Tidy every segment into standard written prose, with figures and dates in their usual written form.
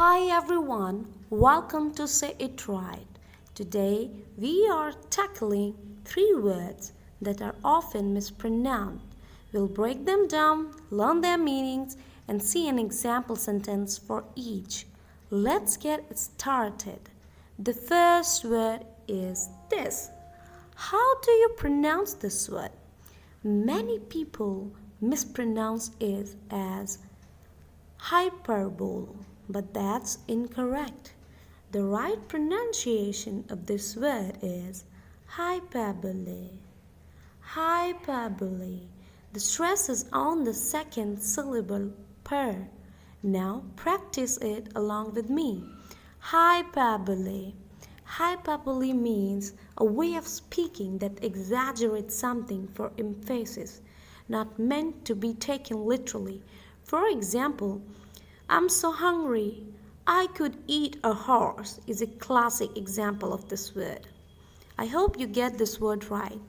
Hi everyone, welcome to Say It Right. Today we are tackling three words that are often mispronounced. We'll break them down, learn their meanings, and see an example sentence for each. Let's get started. The first word is this. How do you pronounce this word? Many people mispronounce it as hyperbole, but that's incorrect. The right pronunciation of this word is hyperbole. Hyperbole. The stress is on the second syllable per. Now practice it along with me. Hyperbole. Hyperbole means a way of speaking that exaggerates something for emphasis, not meant to be taken literally. For example, I'm so hungry, I could eat a horse is a classic example of this word. I hope you get this word right.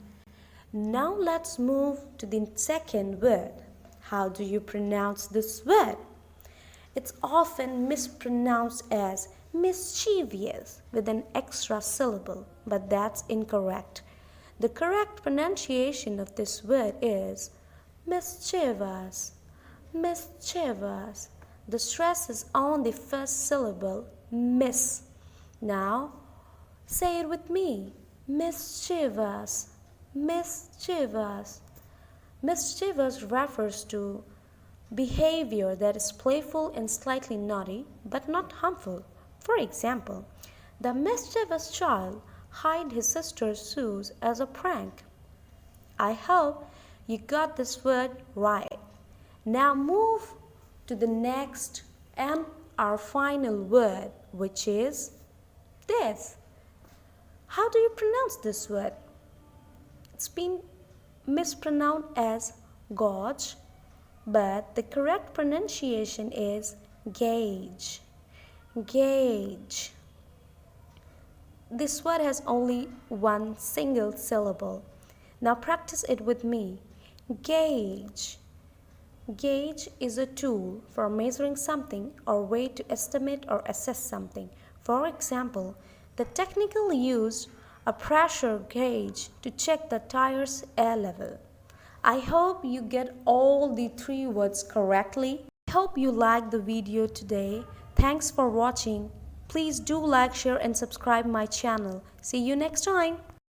Now let's move to the second word. How do you pronounce this word? It's often mispronounced as mischievous with an extra syllable, but that's incorrect. The correct pronunciation of this word is mischievous. Mischievous. The stress is on the first syllable, miss. Now, say it with me. Mischievous. Mischievous. Mischievous refers to behavior that is playful and slightly naughty, but not harmful. For example, the mischievous child hid his sister's shoes as a prank. I hope you got this word right. Now move to the next and our final word, which is this. How do you pronounce this word? It's been mispronounced as gauge, but the correct pronunciation is gauge. Gauge. This word has only one single syllable. Now practice it with me. Gauge. Gauge is a tool for measuring something or way to estimate or assess something. For example, the technical used a pressure gauge to check the tire's air level. I hope you get all the three words correctly. I hope you liked the video today. Thanks for watching. Please do like, share and subscribe my channel. See you next time.